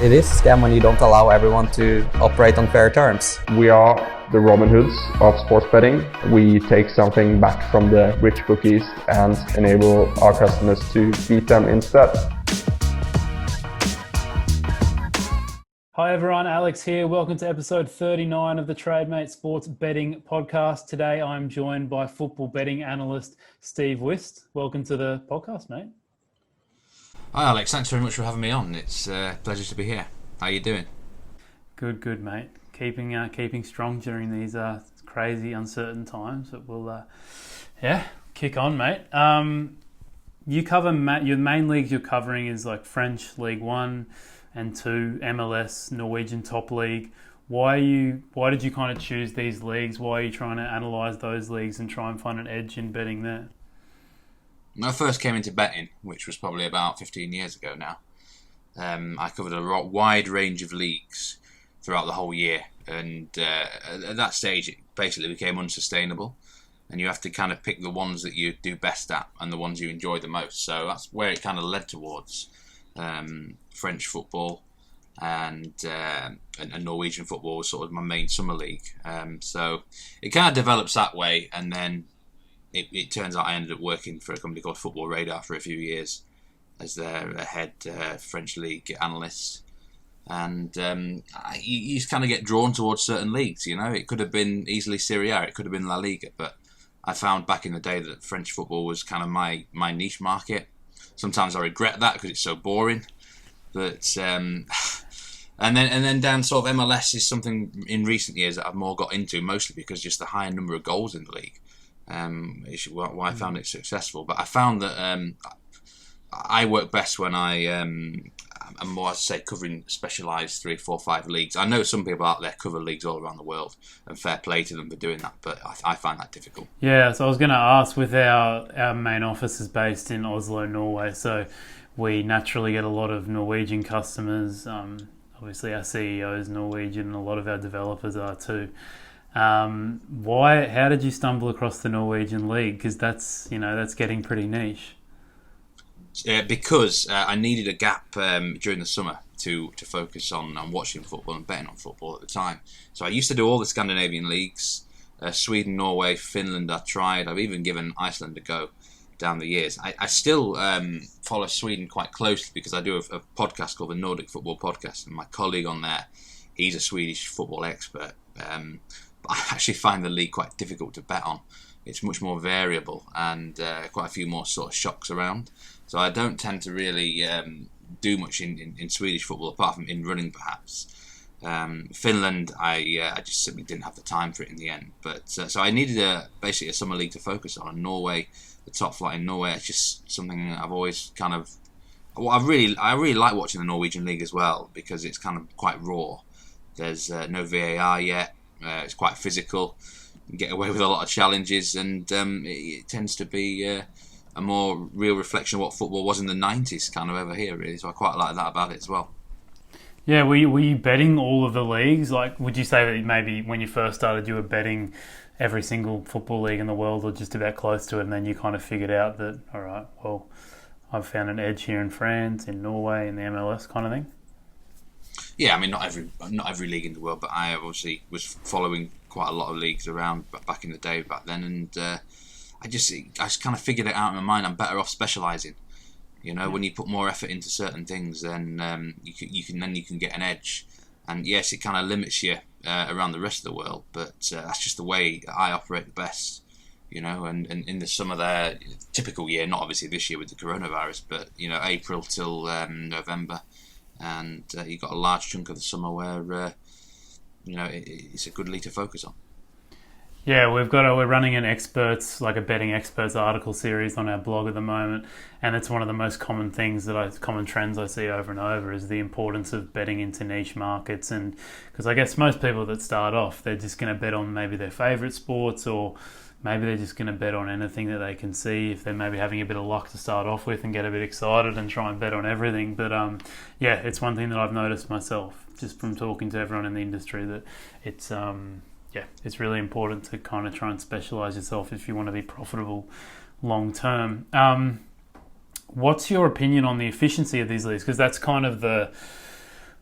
It is a scam when you don't allow everyone to operate on fair terms. We are the Robin Hoods of sports betting. We take something back from the rich bookies and enable our customers to beat them instead. Hi everyone, Alex here. Welcome to episode 39 of the Trademate Sports Betting Podcast. Today I'm joined by football betting analyst Steve Wyss. Welcome to the podcast, mate. Hi Alex, thanks very much for having me on. It's a pleasure to be here. How are you doing? Good, mate. Keeping strong during these crazy, uncertain times. But we'll, kick on, mate. You cover your main leagues you're covering is like French League 1 and 2, MLS, Norwegian Top League. Why did you kind of choose these leagues? Why are you trying to analyse those leagues and try and find an edge in betting there? When I first came into betting, which was probably about 15 years ago now, I covered a wide range of leagues throughout the whole year. And at that stage, it basically became unsustainable. And you have to kind of pick the ones that you do best at and the ones you enjoy the most. So that's where it kind of led towards French football and Norwegian football was sort of my main summer league. So it kind of develops that way, and then it turns out I ended up working for a company called Football Radar for a few years as their head French league analyst. And you just kind of get drawn towards certain leagues, you know. It could have been easily Serie A, it could have been La Liga, but I found back in the day that French football was kind of my niche market. Sometimes I regret that because it's so boring. But and then down sort of MLS is something in recent years that I've more got into, mostly because just the higher number of goals in the league. Is why I found it successful. But I found that I work best when I'm more, I'd say, covering specialised 3, 4, 5 leagues. I know some people out there cover leagues all around the world, and fair play to them for doing that, but I find that difficult. Yeah, so I was going to ask, with our main office is based in Oslo, Norway, so we naturally get a lot of Norwegian customers. Obviously our CEO is Norwegian and a lot of our developers are too. How did you stumble across the Norwegian league? Because that's getting pretty niche. Because I needed a gap during the summer to focus on watching football and betting on football at the time. So I used to do all the Scandinavian leagues, Sweden, Norway, Finland. I've even given Iceland a go down the years. I still follow Sweden quite closely because I do a podcast called the Nordic Football Podcast, and my colleague on there, he's a Swedish football expert. But I actually find the league quite difficult to bet on. It's much more variable and quite a few more sort of shocks around. So I don't tend to really do much in Swedish football, apart from in running perhaps. Finland, I just simply didn't have the time for it in the end. But so I needed basically a summer league to focus on. And Norway, the top flight in Norway, it's just something I've always kind of. Well, I really like watching the Norwegian league as well because it's kind of quite raw. There's no VAR yet. It's quite physical. You get away with a lot of challenges, and it tends to be a more real reflection of what football was in the 90s kind of over here, really. So I quite like that about it as well. Yeah, were you betting all of the leagues? Like, would you say that maybe when you first started you were betting every single football league in the world or just about close to it, and then you kind of figured out that, all right, well, I've found an edge here in France, in Norway, in the MLS kind of thing? Yeah, I mean, not every league in the world, but I obviously was following quite a lot of leagues around back in the day back then, and I just kind of figured it out in my mind. I'm better off specialising. You know, when you put more effort into certain things, then you can get an edge. And yes, it kind of limits you around the rest of the world, but that's just the way I operate the best. You know, and in the summer there, typical year, not obviously this year with the coronavirus, but you know, April till November. And you've got a large chunk of the summer where it's a good league to focus on. Yeah, we're running a betting experts article series on our blog at the moment, and it's one of the most common trends I see over and over is the importance of betting into niche markets. And because I guess most people that start off, they're just going to bet on maybe their favourite sports, or maybe they're just going to bet on anything that they can see if they're maybe having a bit of luck to start off with and get a bit excited and try and bet on everything. But it's one thing that I've noticed myself just from talking to everyone in the industry, that it's really important to kind of try and specialise yourself if you want to be profitable long term. What's your opinion on the efficiency of these leagues? Because that's kind of the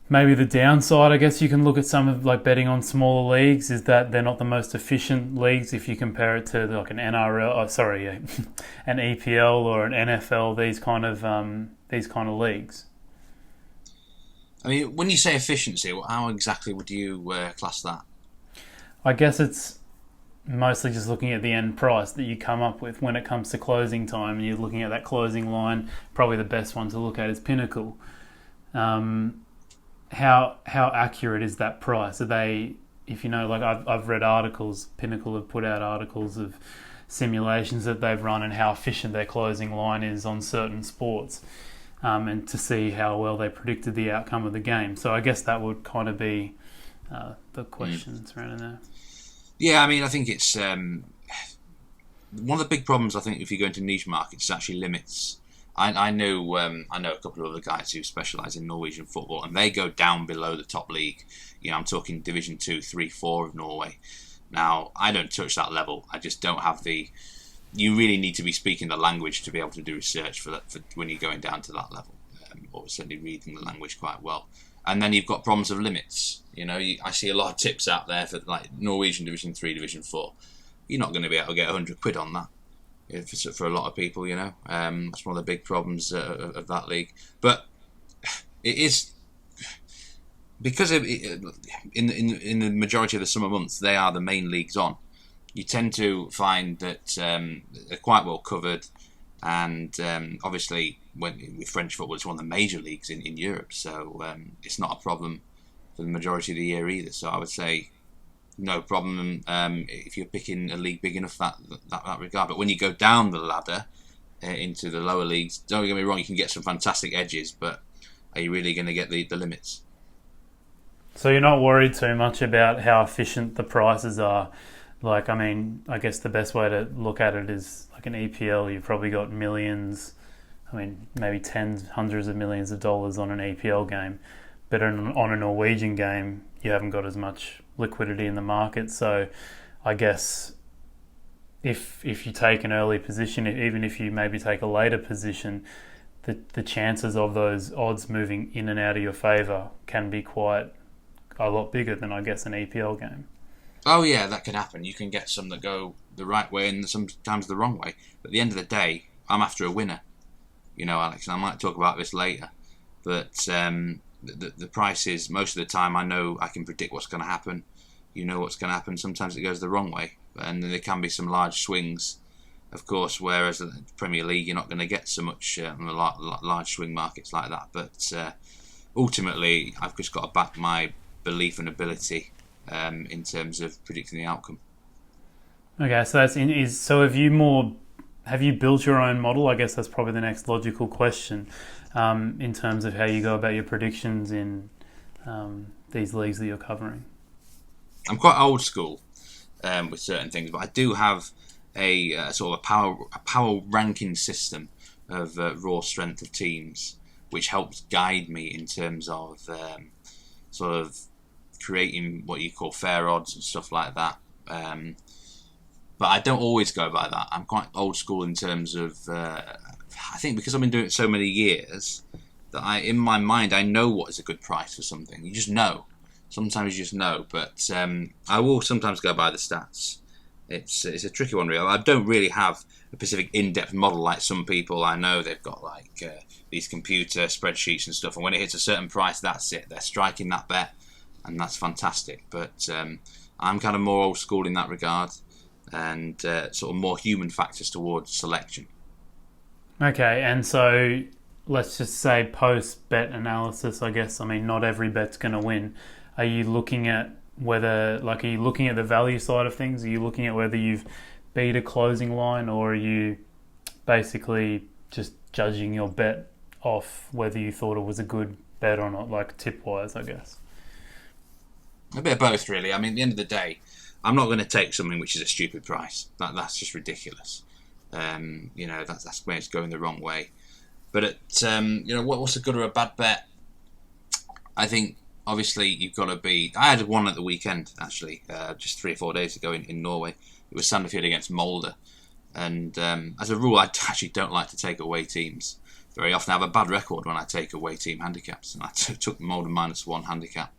Maybe the downside, I guess you can look at some of like betting on smaller leagues, is that they're not the most efficient leagues if you compare it to like an an EPL or an NFL. These kind of leagues. I mean, when you say efficiency, how exactly would you class that? I guess it's mostly just looking at the end price that you come up with when it comes to closing time, and you're looking at that closing line. Probably the best one to look at is Pinnacle. How accurate is that price? Are they, if you know, like I've read articles, Pinnacle have put out articles of simulations that they've run and how efficient their closing line is on certain sports, and to see how well they predicted the outcome of the game. So I guess that would kind of be the question surrounding there. Yeah, I mean, I think it's one of the big problems. I think if you go into niche markets, is actually limits. I know a couple of other guys who specialise in Norwegian football, and they go down below the top league. You know, I'm talking Division 2, 3, 4 of Norway. Now, I don't touch that level. I just don't have the. You really need to be speaking the language to be able to do research for that. For when you're going down to that level, or certainly reading the language quite well. And then you've got problems of limits. You know, I see a lot of tips out there for like Norwegian Division 3, Division 4. You're not going to be able to get 100 quid on that. For a lot of people, you know, that's one of the big problems of that league. But it is because in the majority of the summer months, they are the main leagues on. You tend to find that they're quite well covered, and obviously, with French football, it's one of the major leagues in Europe, so it's not a problem for the majority of the year either. So I would say, no problem if you're picking a league big enough that regard. But when you go down the ladder into the lower leagues, don't get me wrong, you can get some fantastic edges, but are you really going to get the limits? So you're not worried too much about how efficient the prices are? Like, I mean, I guess the best way to look at it is like an EPL, you've probably got millions, I mean, maybe tens, hundreds of millions of dollars on an EPL game. But on a Norwegian game, you haven't got as much liquidity in the market. So I guess if you take an early position, even if you maybe take a later position, the chances of those odds moving in and out of your favour can be quite a lot bigger than, I guess, an EPL game. Oh yeah, that can happen. You can get some that go the right way and sometimes the wrong way. But at the end of the day, I'm after a winner. You know, Alex, and I might talk about this later. But the prices, most of the time, I know I can predict what's going to happen. You know what's going to happen. Sometimes it goes the wrong way. And there can be some large swings, of course, whereas the Premier League, you're not going to get so much large swing markets like that. But ultimately, I've just got to back my belief and ability in terms of predicting the outcome. Okay, so so have you built your own model? I guess that's probably the next logical question, in terms of how you go about your predictions in these leagues that you're covering. I'm quite old school with certain things, but I do have a sort of a power ranking system of raw strength of teams, which helps guide me in terms of sort of creating what you call fair odds and stuff like that. But I don't always go by that. I'm quite old school in terms of I think because I've been doing it so many years that in my mind I know what is a good price for something. You just know. Sometimes you just know, but I will sometimes go by the stats. It's a tricky one, really. I don't really have a specific in-depth model like some people I know. They've got like these computer spreadsheets and stuff, and when it hits a certain price, that's it. They're striking that bet, and that's fantastic. But I'm kind of more old school in that regard, and sort of more human factors towards selection. Okay, and so let's just say post-bet analysis, I guess. I mean, not every bet's going to win. Are you looking at are you looking at the value side of things? Are you looking at whether you've beat a closing line, or are you basically just judging your bet off whether you thought it was a good bet or not, like tip-wise, I guess? A bit of both, really. I mean, at the end of the day, I'm not going to take something which is a stupid price. That's just ridiculous. That's where it's going the wrong way. But what's a good or a bad bet? I think obviously you've got to be. I had one at the weekend actually, just 3 or 4 days ago in Norway. It was Sandefjord against Molde, and as a rule, I actually don't like to take away teams very often I have a bad record when I take away team handicaps, and I took more than -1 handicap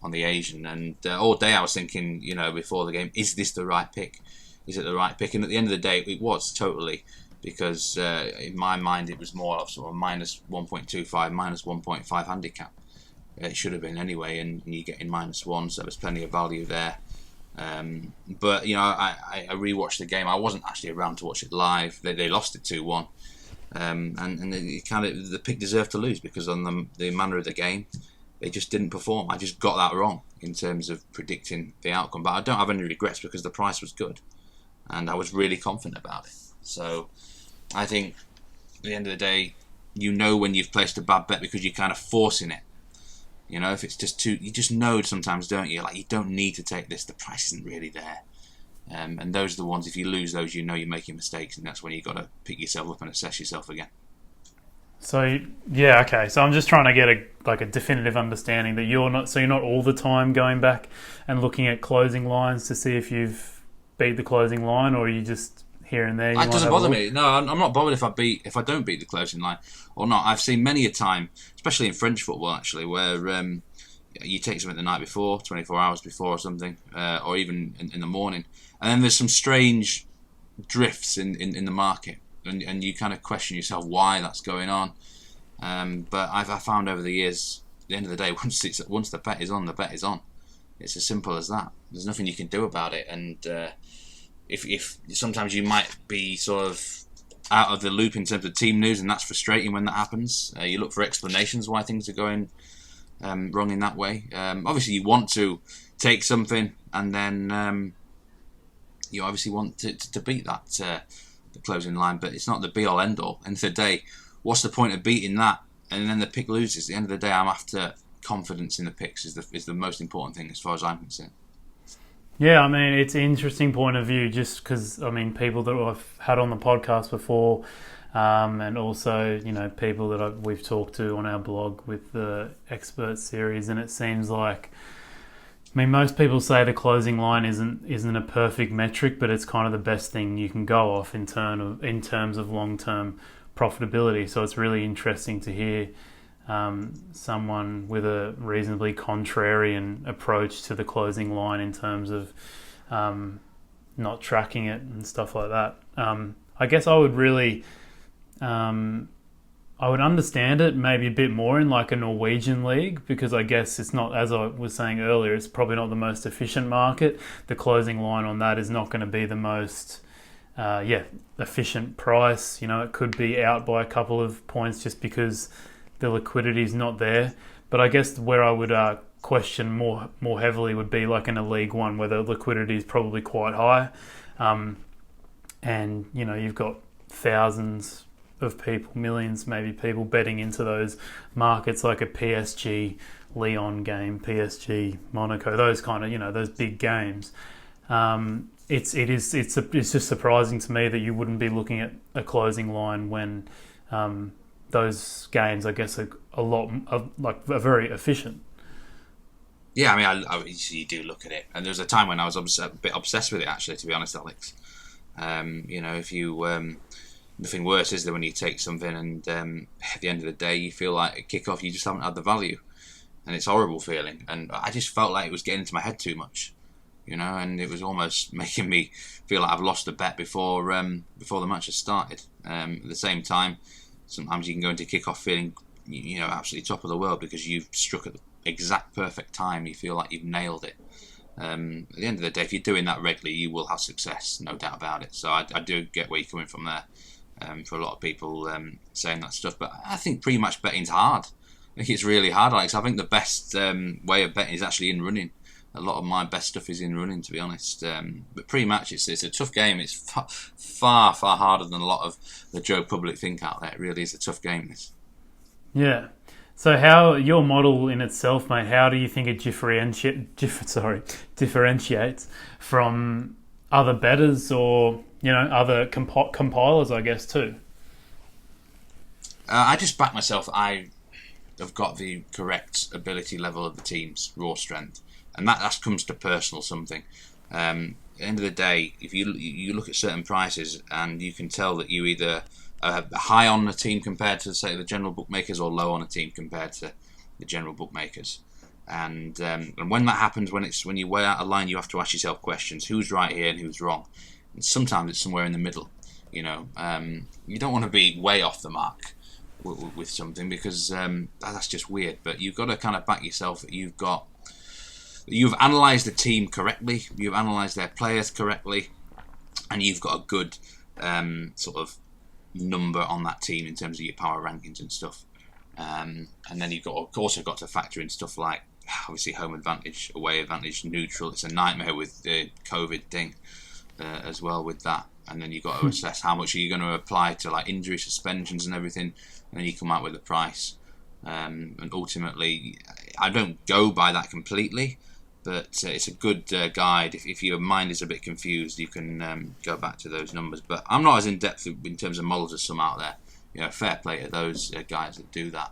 on the Asian, and all day I was thinking, before the game, is this the right pick? Is it the right pick? And at the end of the day, it was totally, because in my mind it was more of sort of -1.25, -1.5 handicap. It should have been anyway, and you get in -1, so there was plenty of value there. But I rewatched the game. I wasn't actually around to watch it live. They lost it 2-1, and the pick deserved to lose, because on the manner of the game, they just didn't perform. I just got that wrong in terms of predicting the outcome. But I don't have any regrets, because the price was good, and I was really confident about it. So I think at the end of the day, when you've placed a bad bet, because you're kind of forcing it. If it's just you just know sometimes, don't you? Like, you don't need to take this. The price isn't really there. And those are the ones, if you lose those, you're making mistakes, and that's when you've got to pick yourself up and assess yourself again. So yeah, okay. So I'm just trying to get a definitive understanding that you're not all the time going back and looking at closing lines to see if you've beat the closing line, or are you just here and there? It doesn't bother me. No, I'm not bothered if I don't beat the closing line or not. I've seen many a time, especially in French football actually, where you take something the night before, 24 hours before or something, or even in the morning, and then there's some strange drifts in the market, and you kind of question yourself why that's going on. But I've found over the years, at the end of the day, once the bet is on, the bet is on. It's as simple as that. There's nothing you can do about it, and if sometimes you might be sort of out of the loop in terms of team news, and that's frustrating when that happens. You look for explanations why things are going wrong in that way. Obviously, you want to take something, and then you obviously want to beat that the closing line, but it's not the be all end all. End of the day, what's the point of beating that and then the pick loses? At the end of the day, I'm after confidence in the picks is the most important thing as far as I'm concerned. Yeah, I mean, it's an interesting point of view, just because, people that I've had on the podcast before, and also, people that we've talked to on our blog with the expert series, and it seems like, most people say the closing line isn't a perfect metric, but it's kind of the best thing you can go off in terms of long-term profitability. So it's really interesting to hear someone with a reasonably contrarian approach to the closing line in terms of not tracking it and stuff like that. I guess I would really I would understand it maybe a bit more in like a Norwegian league, because I guess it's not, as I was saying earlier, it's probably not the most efficient market. The closing line on that is not going to be the most efficient price. It could be out by a couple of points just because the liquidity is not there. But I guess where I would question more heavily would be like in a League One, where the liquidity is probably quite high, and you've got thousands of people, millions maybe, people betting into those markets, like a PSG Lyon game, PSG Monaco, those kind of those big games. It's just surprising to me that you wouldn't be looking at a closing line when those games, I guess, are very efficient. Yeah, I you do look at it, and there was a time when I was a bit obsessed with it, actually, to be honest, Alex. If you nothing worse is there when you take something and at the end of the day you feel like at kick-off you just haven't had the value, and it's a horrible feeling, and I just felt like it was getting into my head too much, and it was almost making me feel like I've lost a bet before the match has started. At the same time, sometimes you can go into kick-off feeling absolutely top of the world because you've struck at the exact perfect time. You feel like you've nailed it. At the end of the day, if you're doing that regularly, you will have success, no doubt about it. So I do get where you're coming from there. For a lot of people saying that stuff, but I think pre-match betting's hard. I think it's really hard, Alex. I think the best way of betting is actually in running. A lot of my best stuff is in running, to be honest. But pre-match, it's a tough game. It's far harder than a lot of the Joe public think out there. It really is a tough game, this. Yeah. So how your model in itself, mate, how do you think it differentiates from other bettors or other compilers, I guess, too? I just back myself. I have got the correct ability level of the team's raw strength, and that comes to personal something. At the end of the day, if you look at certain prices and you can tell that you either high on the team compared to, say, the general bookmakers, or low on a team compared to the general bookmakers. And when that happens, when you weigh out a line, you have to ask yourself questions: who's right here and who's wrong? And sometimes it's somewhere in the middle. You don't want to be way off the mark with something, because that's just weird. But you've got to kind of back yourself that you've analysed the team correctly, you've analysed their players correctly, and you've got a good sort of number on that team in terms of your power rankings and stuff. And then you've also got to factor in stuff like, obviously, home advantage, away advantage, neutral. It's a nightmare with the COVID thing as well with that. And then you've got to assess how much are you going to apply to like injury suspensions and everything, and then you come out with a price. And ultimately, I don't go by that completely, but it's a good guide. If your mind is a bit confused, you can go back to those numbers. But I'm not as in depth in terms of models as some out there. Fair play to those guys that do that.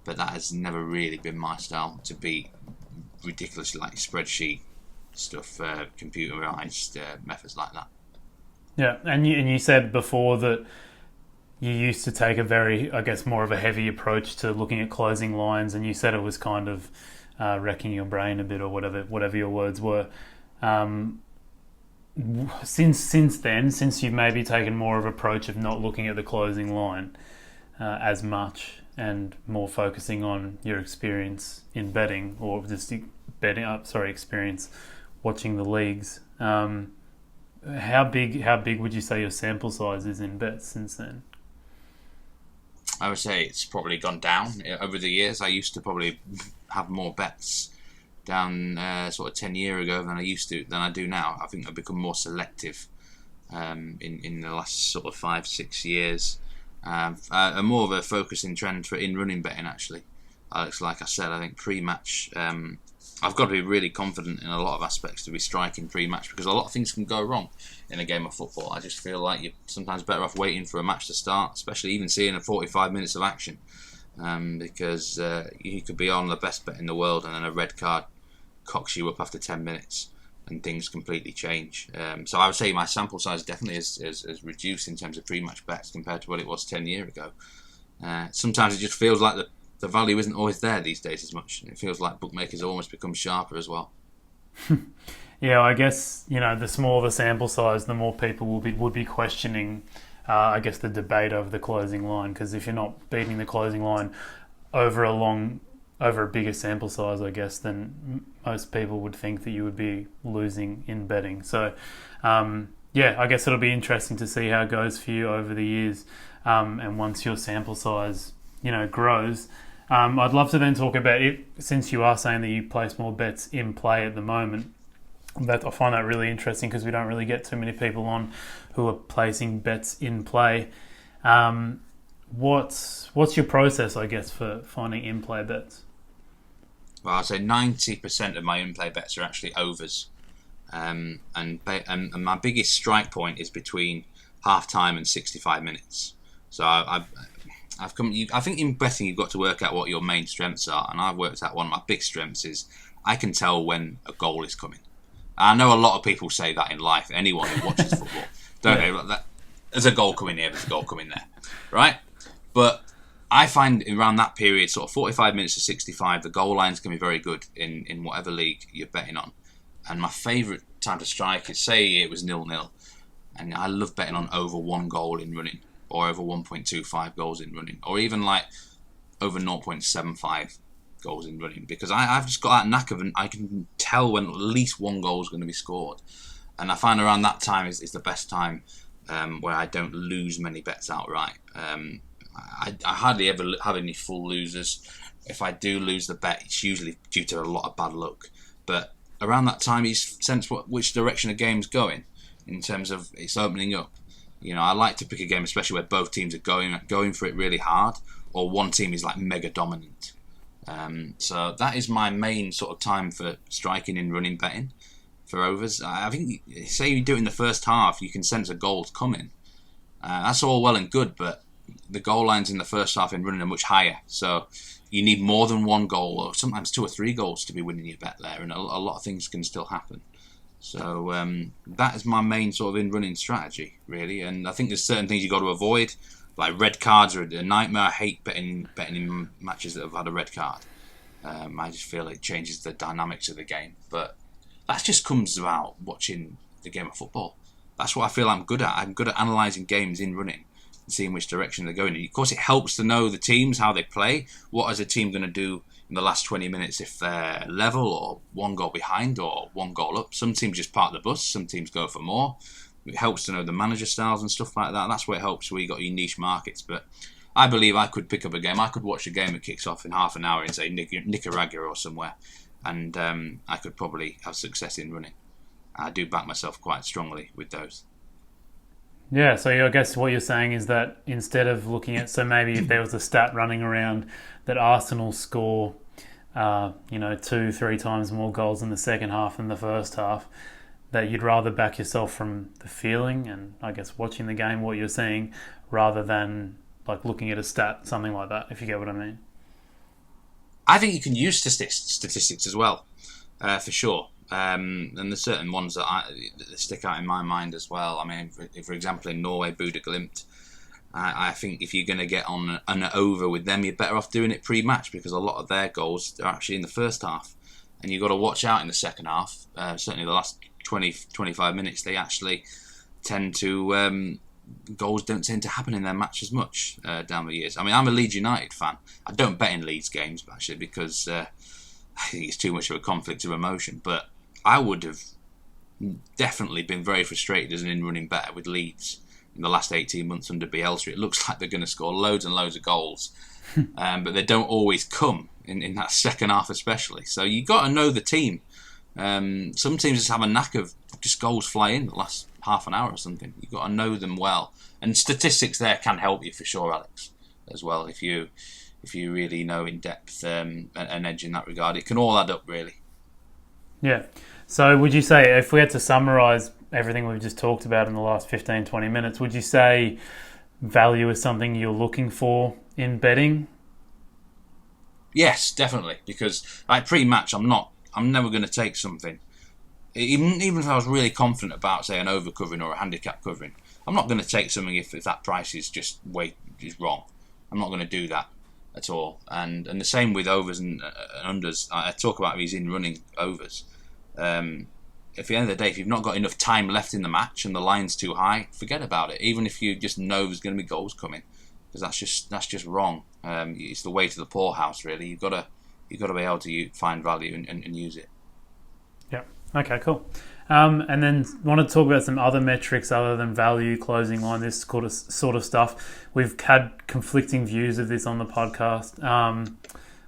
But that has never really been my style, to be ridiculously like spreadsheet stuff, computerized methods like that. Yeah, and you said before that you used to take a very, I guess, more of a heavy approach to looking at closing lines, and you said it was kind of wrecking your brain a bit, or whatever your words were. Since then, since you've maybe taken more of an approach of not looking at the closing line as much, and more focusing on your experience in betting, or just experience watching the leagues. How big would you say your sample size is in bets since then? I would say it's probably gone down over the years. I used to probably have more bets down sort of 10 years ago than I do now. I think I've become more selective in the last sort of 5-6 years. More of a focusing trend for in-running betting, actually. Alex, like I said, I think pre-match, I've got to be really confident in a lot of aspects to be striking pre-match, because a lot of things can go wrong in a game of football. I just feel like you're sometimes better off waiting for a match to start, especially even seeing 45 minutes of action, because you could be on the best bet in the world and then a red card cocks you up after 10 minutes and things completely change. So I would say my sample size definitely is reduced in terms of pre-match bets compared to what it was 10 years ago. Sometimes it just feels like the value isn't always there these days as much. It feels like bookmakers have almost become sharper as well. Yeah, I guess the smaller the sample size, the more people would be questioning, I guess, the debate over the closing line. Because if you're not beating the closing line over a bigger sample size, I guess, then most people would think that you would be losing in betting. So, I guess it'll be interesting to see how it goes for you over the years, and once your sample size, grows. I'd love to then talk about it, since you are saying that you place more bets in play at the moment. I find that really interesting, because we don't really get too many people on who are placing bets in play. What's your process, I guess, for finding in-play bets? Well, I'd say 90% of my in-play bets are actually overs. And my biggest strike point is between half-time and 65 minutes. So I think in betting you've got to work out what your main strengths are, and I've worked out one of my big strengths is I can tell when a goal is coming. I know a lot of people say that in life. Anyone who watches football, don't they? Like that, there's a goal coming here, there's a goal coming there, right? But I find around that period, sort of 45 minutes to 65, the goal lines can be very good in whatever league you're betting on. And my favourite time to strike is, say it was 0-0, and I love betting on over 1 goal in running, or over 1.25 goals in running, or even like over 0.75 goals in running, because I've just got that knack of, I can tell when at least 1 goal is going to be scored. And I find around that time is the best time where I don't lose many bets outright. I hardly ever have any full losers. If I do lose the bet, it's usually due to a lot of bad luck. But around that time, you sense which direction a game's going in terms of it's opening up. I like to pick a game, especially where both teams are going for it really hard, or one team is like mega dominant. So that is my main sort of time for striking in running betting for overs. I think, say you do it in the first half, you can sense a goal's coming. That's all well and good, but the goal lines in the first half in running are much higher. So you need more than 1 goal, or sometimes 2 or 3 goals to be winning your bet there, and a lot of things can still happen. So that is my main sort of in-running strategy, really. And I think there's certain things you've got to avoid. Like red cards are a nightmare. I hate betting in matches that have had a red card. I just feel it changes the dynamics of the game. But that just comes about watching the game of football. That's what I feel I'm good at. I'm good at analysing games in running and seeing which direction they're going. And of course, it helps to know the teams, how they play. What is a team going to do in the last 20 minutes if they're level or one goal behind or one goal up? Some teams just park the bus. Some teams go for more. It helps to know the manager styles and stuff like that. That's where it helps, where you got your niche markets. But I believe I could pick up a game. I could watch a game that kicks off in half an hour in, say, Nicaragua or somewhere. And I could probably have success in running. I do back myself quite strongly with those. Yeah, so I guess what you're saying is that instead of looking at, so maybe if there was a stat running around that Arsenal score, 2-3 times more goals in the second half than the first half, that you'd rather back yourself from the feeling and I guess watching the game, what you're seeing, rather than like looking at a stat, something like that, if you get what I mean. I think you can use statistics as well, for sure. And there's certain ones that stick out in my mind as well. I mean, for example, in Norway, Bodø Glimt, I think if you're going to get on an over with them, you're better off doing it pre-match because a lot of their goals are actually in the first half. And you've got to watch out in the second half. Certainly the last 20-25 minutes, they actually tend to... goals don't tend to happen in their match as much down the years. I mean, I'm a Leeds United fan. I don't bet in Leeds games, actually, because I think it's too much of a conflict of emotion. But I would have definitely been very frustrated as an in-running better with Leeds in the last 18 months under Bielsa. It looks like they're going to score loads and loads of goals, but they don't always come in that second half especially. So you've got to know the team. Some teams just have a knack of just goals fly in the last half an hour or something. You've got to know them well. And statistics there can help you for sure, Alex, as well. If you really know in depth an edge in that regard, it can all add up really. Yeah. So would you say, if we had to summarise everything we've just talked about in the last 15-20 minutes, would you say value is something you're looking for in betting? Yes, definitely. Because like pre-match, I'm never going to take something. Even if I was really confident about, say, an over covering or a handicap covering, I'm not going to take something if that price is just wrong. I'm not going to do that at all. And the same with overs and unders. I talk about these in-running overs. At the end of the day, if you've not got enough time left in the match and the line's too high, forget about it. Even if you just know there's going to be goals coming, because that's just wrong. It's the way to the poorhouse, really. You've got to be able to find value and use it. Yeah. Okay, cool. And then want to talk about some other metrics other than value, closing line, this sort of stuff. We've had conflicting views of this on the podcast.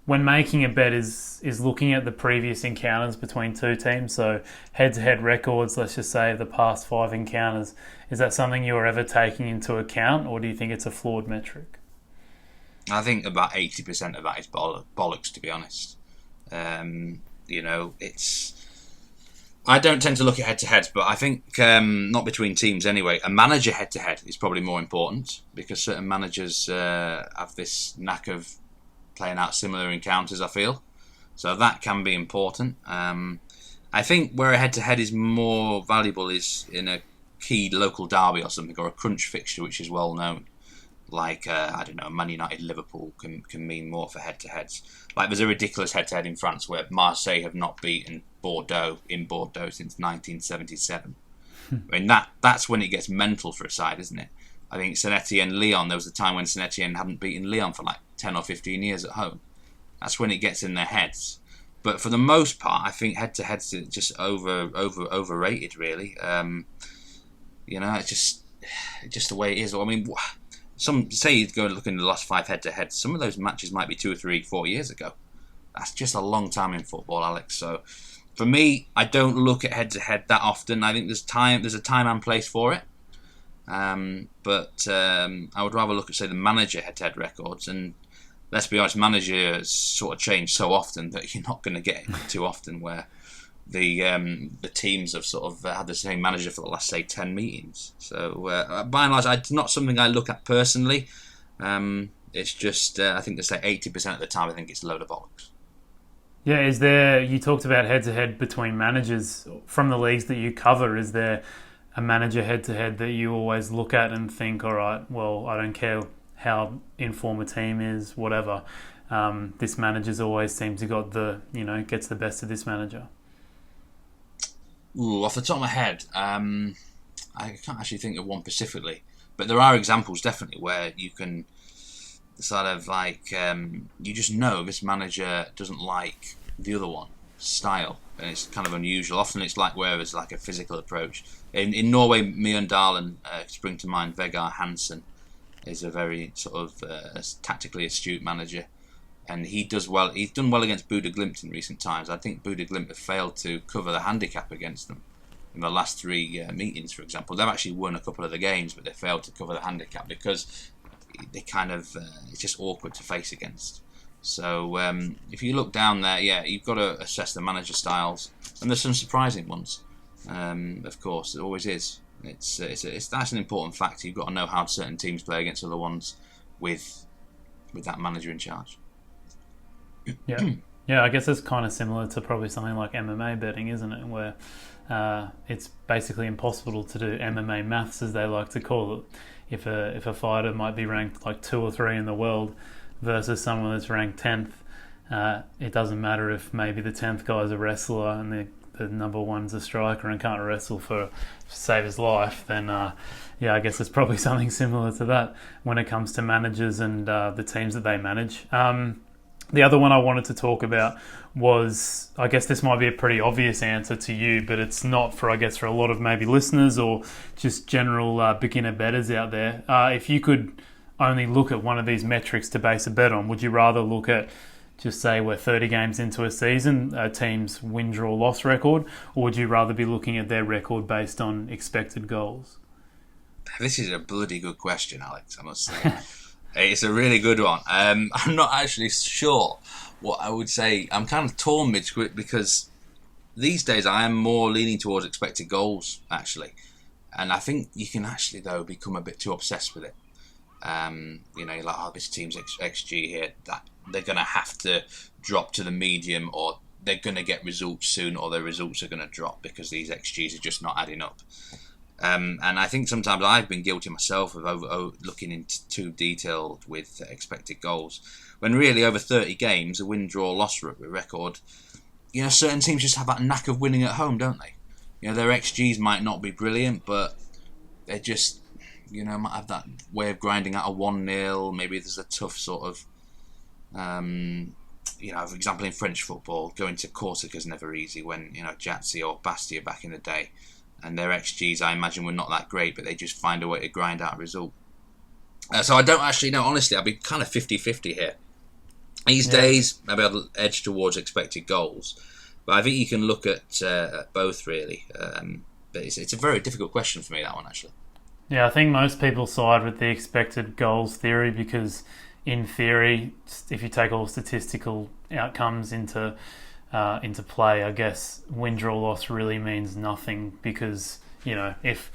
When making a bet is looking at the previous encounters between two teams, so head-to-head records, let's just say, the past 5 encounters. Is that something you're ever taking into account, or do you think it's a flawed metric? I think about 80% of that is bollocks, to be honest. I don't tend to look at head-to-heads, but I think, not between teams anyway, a manager head-to-head is probably more important because certain managers have this knack of playing out similar encounters, I feel. So that can be important. I think where a head-to-head is more valuable is in a key local derby or something, or a crunch fixture which is well known. Like, Man United Liverpool can mean more for head-to-heads. Like, there's a ridiculous head-to-head in France where Marseille have not beaten Bordeaux since 1977. I mean, that's when it gets mental for a side, isn't it? I think Saint Etienne Lyon, there was a time when Saint Etienne hadn't beaten Lyon for like 10 or 15 years at home. That's when it gets in their heads. But for the most part, I think head-to-heads are just overrated, really. It's just the way it is. I mean, some say you go and look in the last 5 head-to-heads. Some of those matches might be 2 or 3, 4 years ago. That's just a long time in football, Alex. So for me, I don't look at head-to-head that often. I think there's a time and place for it. But I would rather look at, say, the manager head-to-head records. And let's be honest, managers sort of change so often that you're not going to get it too often where the teams have sort of had the same manager for the last, say, 10 meetings. So by and large, it's not something I look at personally. It's just, I think they say 80% of the time, I think it's a load of bollocks. Yeah, you talked about head-to-head between managers from the leagues that you cover. Is there a manager head-to-head that you always look at and think, all right, well, I don't care how informed a team is, whatever. This manager's always seems to got gets the best of this manager? Ooh, off the top of my head, I can't actually think of one specifically, but there are examples definitely where you can sort of like you just know this manager doesn't like the other one style, and it's kind of unusual. Often it's like where there's like a physical approach. In Norway, Mjøndalen spring to mind. Vegard Hansen is a very sort of tactically astute manager, and he does well. He's done well against Bodø Glimt in recent times. I think Bodø Glimt have failed to cover the handicap against them in the last three meetings, for example. They've actually won a couple of the games, but they failed to cover the handicap because they kind of it's just awkward to face against. So if you look down there, yeah, you've got to assess the manager styles, and there's some surprising ones. Of course, it always is. That's an important factor. You've got to know how certain teams play against other ones with that manager in charge. Yeah. I guess it's kind of similar to probably something like MMA betting, isn't it? Where it's basically impossible to do MMA maths, as they like to call it. If a fighter might be ranked like 2 or 3 in the world versus someone that's ranked 10th, it doesn't matter if maybe the 10th guy is a wrestler and the number 1's a striker and can't wrestle to save his life, then I guess it's probably something similar to that when it comes to managers and the teams that they manage. The other one I wanted to talk about was, I guess this might be a pretty obvious answer to you, but it's not for a lot of maybe listeners or just general beginner bettors out there. If you could only look at one of these metrics to base a bet on, would you rather look at, just say we're 30 games into a season, a team's win, draw, loss record, or would you rather be looking at their record based on expected goals? This is a bloody good question, Alex, I must say. It's a really good one. I'm not actually sure what I would say. I'm kind of torn because these days I am more leaning towards expected goals, actually. And I think you can actually, though, become a bit too obsessed with it. You're like, oh, this team's XG here, that they're going to have to drop to the medium, or they're going to get results soon, or their results are going to drop because these XGs are just not adding up. And I think sometimes I've been guilty myself of looking into too detailed with expected goals, when really over 30 games, a win, draw, loss record, certain teams just have that knack of winning at home, don't they? Their XGs might not be brilliant, but they just, might have that way of grinding out a 1-0. Maybe there's a tough sort of, for example, in French football, going to Corsica is never easy when, Jatsi or Bastia back in the day. And their XGs, I imagine, were not that great, but they just find a way to grind out a result. So I don't actually know. Honestly, I'll be kind of 50-50 here. These days, maybe I'll edge towards expected goals. But I think you can look at both, really. But it's a very difficult question for me, that one, actually. Yeah, I think most people side with the expected goals theory because, in theory, if you take all statistical outcomes into play, I guess win, draw, loss really means nothing because, if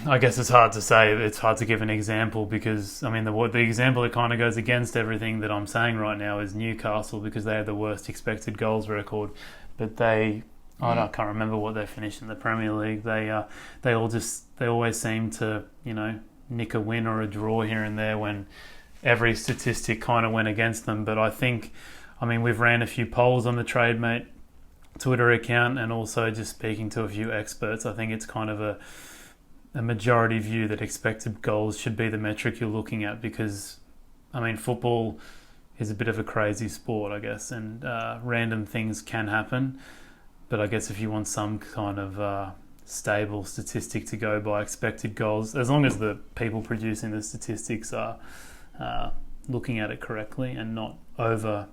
I guess it's hard to say, it's hard to give an example because, the example that kind of goes against everything that I'm saying right now is Newcastle, because they have the worst expected goals record, but I can't remember what they finished in the Premier League. They always seem to, nick a win or a draw here and there when every statistic kind of went against them. But I think, we've ran a few polls on the Trademate Twitter account and also just speaking to a few experts. I think it's kind of a majority view that expected goals should be the metric you're looking at because, football is a bit of a crazy sport, I guess, and random things can happen. But I guess if you want some kind of stable statistic to go by, expected goals, as long as the people producing the statistics are looking at it correctly and not over,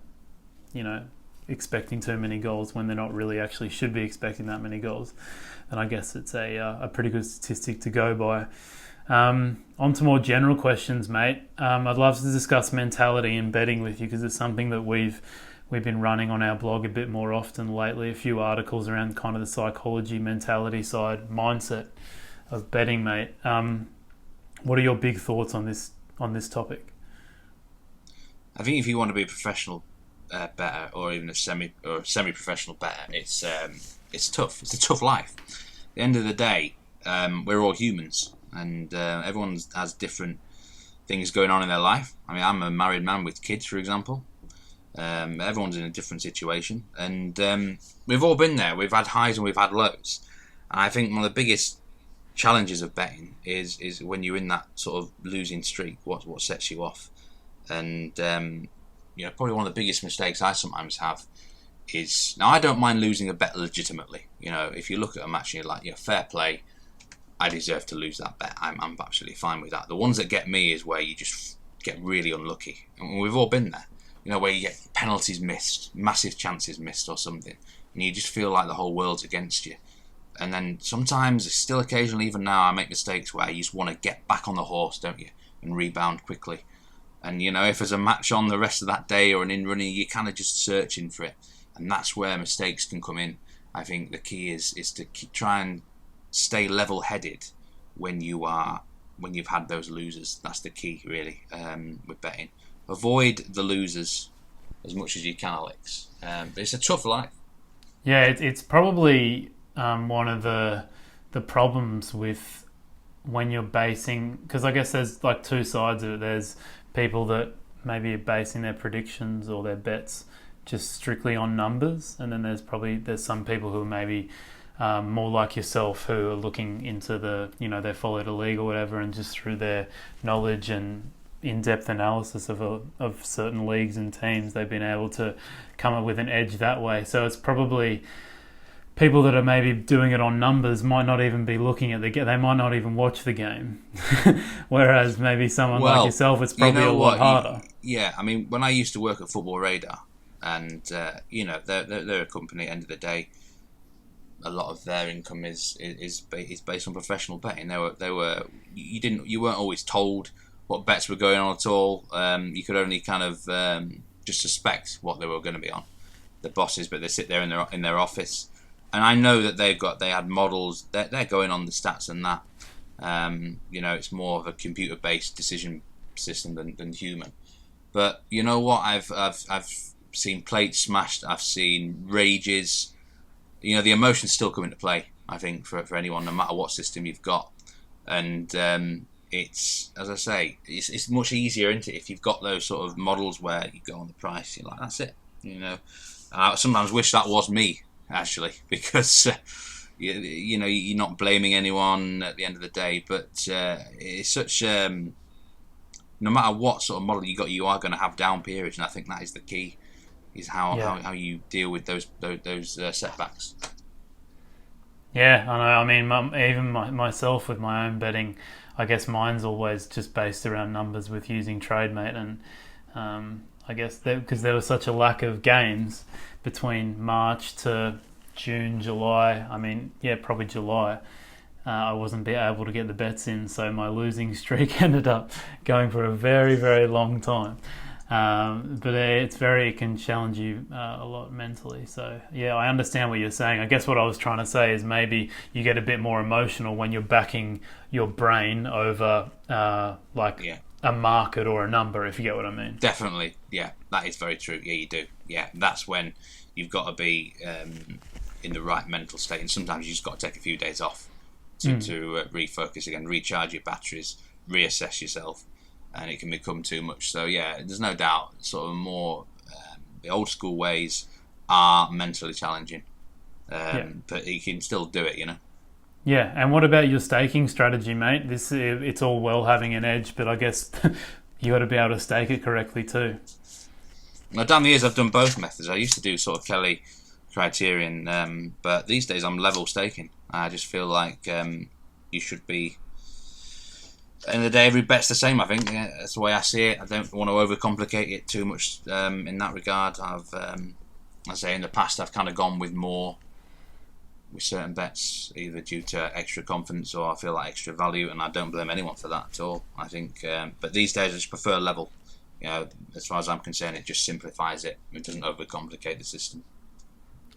expecting too many goals when they're not really actually should be expecting that many goals, then I guess it's a pretty good statistic to go by. On to more general questions, mate. I'd love to discuss mentality and betting with you because it's something that we've been running on our blog a bit more often lately. A few articles around kind of the psychology, mentality side, mindset of betting, mate. What are your big thoughts on this topic? I think if you want to be a professional bettor or even a semi-professional bettor, it's tough. It's a tough life. the end of the day, we're all humans, and everyone has different things going on in their life. I mean, I'm a married man with kids, for example. Everyone's in a different situation, and we've all been there. We've had highs and we've had lows. And I think one of the biggest challenges of betting is when you're in that sort of losing streak. What sets you off? And probably one of the biggest mistakes I sometimes have is, now I don't mind losing a bet legitimately. If you look at a match and you're like, fair play, I deserve to lose that bet. I'm absolutely fine with that. The ones that get me is where you just get really unlucky, and we've all been there. Where you get penalties missed, massive chances missed or something, and you just feel like the whole world's against you. And then sometimes, still occasionally, even now, I make mistakes where you just want to get back on the horse, don't you, and rebound quickly. And if there's a match on the rest of that day or an in-running, you're kind of just searching for it, and that's where mistakes can come in. I think the key is to try and stay level-headed when you've had those losers. That's the key, really, with betting. Avoid the losers as much as you can, Alex. But it's a tough life. Yeah, it's probably one of the problems with when you're basing, because I guess there's like two sides of it. There's people that maybe are basing their predictions or their bets just strictly on numbers, and then there's some people who are maybe more like yourself, who are looking into they followed a league or whatever, and just through their knowledge and in-depth analysis of certain leagues and teams, they've been able to come up with an edge that way. So it's probably people that are maybe doing it on numbers might not even be looking at the game. They might not even watch the game. Whereas maybe someone like yourself, it's probably a lot harder. I mean, when I used to work at Football Radar, and they're a company. At the end of the day, a lot of their income is based on professional betting. You weren't always told what bets were going on at all. You could only kind of just suspect what they were going to be on, the bosses, but they sit there in their office, and I know that they had models. They're going on the stats and that. It's more of a computer-based decision system than human. But you know what? I've seen plates smashed. I've seen rages. The emotions still come into play, I think, for anyone, no matter what system you've got. And it's, as I say, it's much easier, isn't it, if you've got those sort of models where you go on the price, you're like, that's it. I sometimes wish that was me, actually, because you're not blaming anyone at the end of the day, but it's such no matter what sort of model you got, you are going to have down periods, and I think that is the key, is how you deal with those setbacks. Yeah, I know. I mean, even myself with my own betting, I guess mine's always just based around numbers with using Trademate, and I guess because there was such a lack of games between March to June, July. I mean, probably July. I wasn't able to get the bets in, so my losing streak ended up going for a very, very long time. But it can challenge you a lot mentally. So I understand what you're saying. I guess what I was trying to say is maybe you get a bit more emotional when you're backing your brain over a market or a number, if you get what I mean. Definitely, yeah, that is very true. Yeah, you do. Yeah, that's when you've got to be in the right mental state, and sometimes you just got to take a few days off to refocus again, recharge your batteries, reassess yourself. And it can become too much. So there's no doubt, sort of more the old school ways are mentally challenging, but you can still do it, Yeah, and what about your staking strategy, mate? It's all well having an edge, but I guess you got to be able to stake it correctly too. Now, down the years, I've done both methods. I used to do sort of Kelly criterion, but these days I'm level staking. I just feel like you should be. At the end of the day, every bet's the same, I think. Yeah, that's the way I see it. I don't want to overcomplicate it too much in that regard. In the past, I've kind of gone with more with certain bets, either due to extra confidence or I feel like extra value, and I don't blame anyone for that at all, I think. But these days, I just prefer level. As far as I'm concerned, it just simplifies it. It doesn't overcomplicate the system.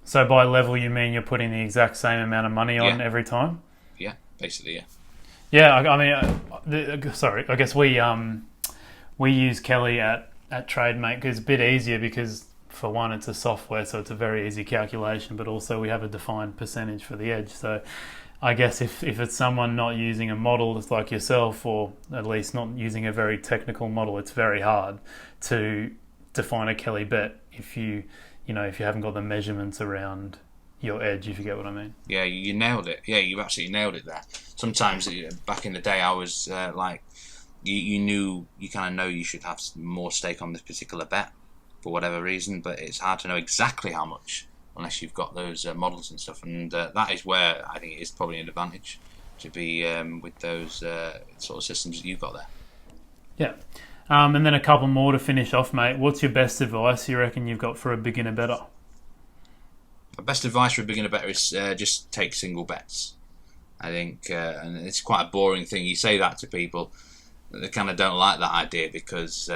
So by level, you mean you're putting the exact same amount of money on every time? Yeah, basically, yeah. Yeah, I mean, sorry. I guess we use Kelly at Trademate because it's a bit easier because for one, it's a software, so it's a very easy calculation, but also we have a defined percentage for the edge. So I guess if it's someone not using a model that's like yourself, or at least not using a very technical model, it's very hard to define a Kelly bet if you haven't got the measurements around your edge, if you get what I mean. Yeah, you nailed it. Yeah, you absolutely nailed it there. Sometimes back in the day, I was like, you kind of know you should have more stake on this particular bet for whatever reason, but it's hard to know exactly how much unless you've got those models and stuff. And that is where I think it is probably an advantage to be with those sort of systems that you've got there. Yeah. And then a couple more to finish off, mate. What's your best advice you reckon you've got for a beginner bettor? My best advice for a beginner bettor is just take single bets. I think, and it's quite a boring thing. You say that to people, they kind of don't like that idea because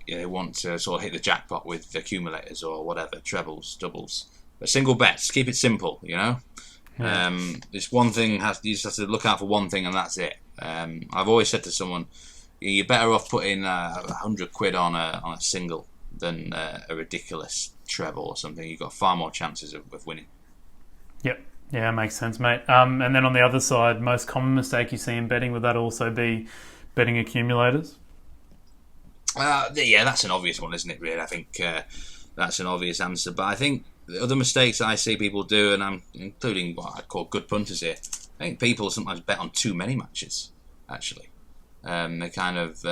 they want to sort of hit the jackpot with accumulators or whatever, trebles, doubles. But single bets, keep it simple, you know. Yeah. This one thing you just have to look out for one thing, and that's it. I've always said to someone, you're better off putting £100 on a single than a ridiculous treble or something. You've got far more chances of winning. Yep. Yeah, makes sense, mate. And then on the other side, most common mistake you see in betting, would that also be betting accumulators? Yeah, that's an obvious one, isn't it, really? I think that's an obvious answer. But I think the other mistakes I see people do, and I'm including what I'd call good punters here, I think people sometimes bet on too many matches, actually. They kind of,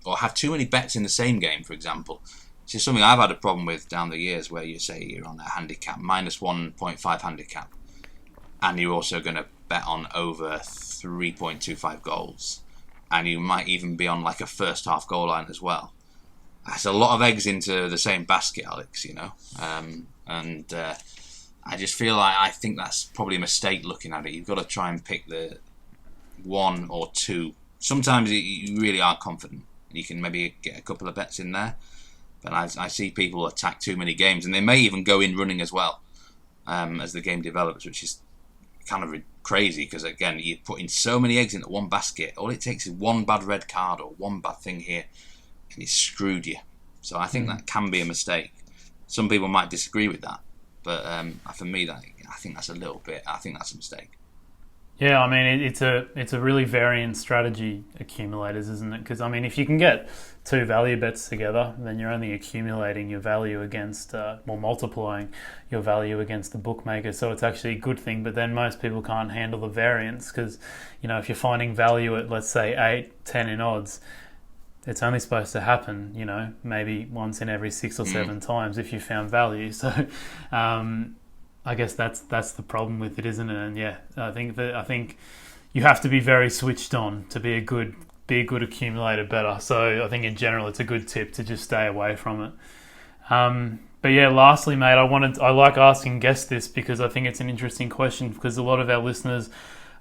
or have too many bets in the same game, for example. This is something I've had a problem with down the years, where you say you're on a handicap, minus 1.5 handicap, and you're also going to bet on over 3.25 goals. And you might even be on like a first half goal line as well. That's a lot of eggs into the same basket, Alex, you know. And I just feel like I think that's probably a mistake looking at it. You've got to try and pick the one or two. Sometimes you really are confident. You can maybe get a couple of bets in there. But I see people attack too many games, and they may even go in running as well as the game develops, which is kind of crazy because, again, you're putting so many eggs into one basket. All it takes is one bad red card or one bad thing here, and it's screwed you. So I think that can be a mistake. Some people might disagree with that, but for me, I think that's a mistake. Yeah, I mean, it's a really variant strategy, accumulators, isn't it? Because, I mean, if you can get two value bets together, then you're only accumulating your value against, multiplying your value against the bookmaker. So it's actually a good thing. But then most people can't handle the variance because, if you're finding value at, let's say, 8, 10 in odds, it's only supposed to happen, maybe once in every 6 or 7 times if you found value. So, I guess that's the problem with it, isn't it? And yeah, I think you have to be very switched on to be a good accumulator bettor. So I think in general it's a good tip to just stay away from it. But yeah, lastly, mate, I like asking guests this because I think it's an interesting question because a lot of our listeners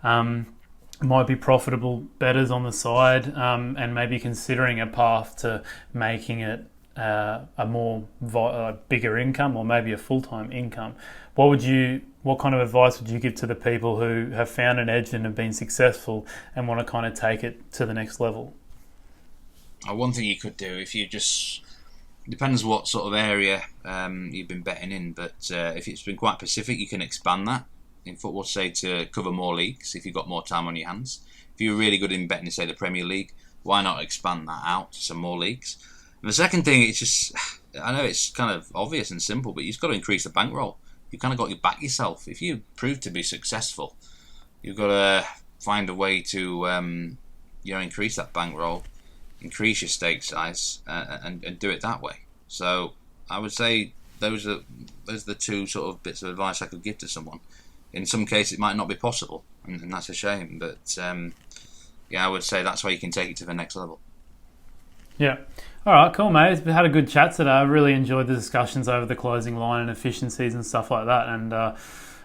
might be profitable bettors on the side and maybe considering a path to making it a more bigger income or maybe a full-time income. What kind of advice would you give to the people who have found an edge and have been successful and want to kind of take it to the next level? One thing you could do, if you depends what sort of area you've been betting in, but if it's been quite specific, you can expand that. In football, say to cover more leagues if you've got more time on your hands. If you're really good in betting, say the Premier League, why not expand that out to some more leagues? And the second thing, it's just, I know it's kind of obvious and simple, but you've got to increase the bankroll. You've kind of got to back yourself. If you prove to be successful, you've got to find a way to increase that bankroll, increase your stake size, and do it that way. So I would say those are the two sort of bits of advice I could give to someone. In some cases, it might not be possible, and that's a shame. But I would say that's why you can take it to the next level. Yeah. All right, cool, mate. We've had a good chat today. I really enjoyed the discussions over the closing line and efficiencies and stuff like that. And I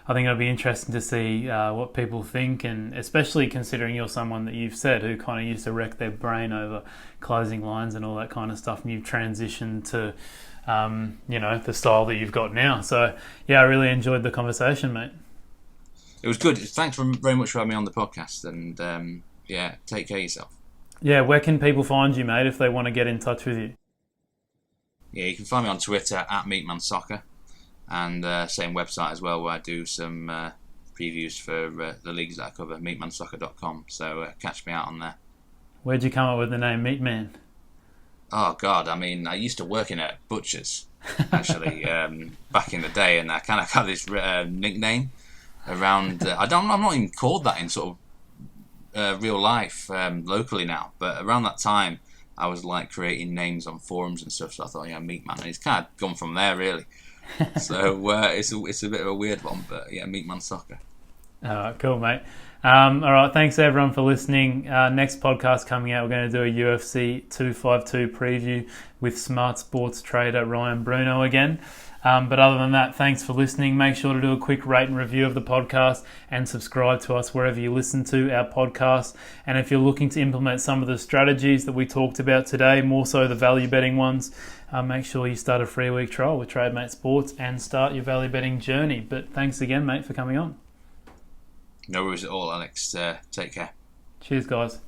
think it'll be interesting to see what people think, and especially considering you're someone that you've said who kind of used to wreck their brain over closing lines and all that kind of stuff, and you've transitioned to, the style that you've got now. So, yeah, I really enjoyed the conversation, mate. It was good. Thanks very much for having me on the podcast, and take care of yourself. Yeah, where can people find you, mate, if they want to get in touch with you? Yeah, you can find me on Twitter at MeatmanSoccer, and same website as well, where I do some previews for the leagues that I cover, meatmansoccer.com. So catch me out on there. Where'd you come up with the name Meatman? Oh God, I mean, I used to work in a butcher's actually back in the day, and I kind of got this nickname around. I'm not even called that in sort of real life locally now, but around that time I was like creating names on forums and stuff. So I thought, yeah, Meatman, and it's kind of gone from there really. So it's a bit of a weird one, but yeah, Meatman Soccer. All right, cool, mate. All right, thanks everyone for listening. Next podcast coming out, we're going to do a UFC 252 preview with smart sports trader Ryan Bruno again. But other than that, thanks for listening. Make sure to do a quick rate and review of the podcast and subscribe to us wherever you listen to our podcast. And if you're looking to implement some of the strategies that we talked about today, more so the value betting ones, make sure you start a free week trial with Trademate Sports and start your value betting journey. But thanks again, mate, for coming on. No worries at all, Alex. Take care. Cheers, guys.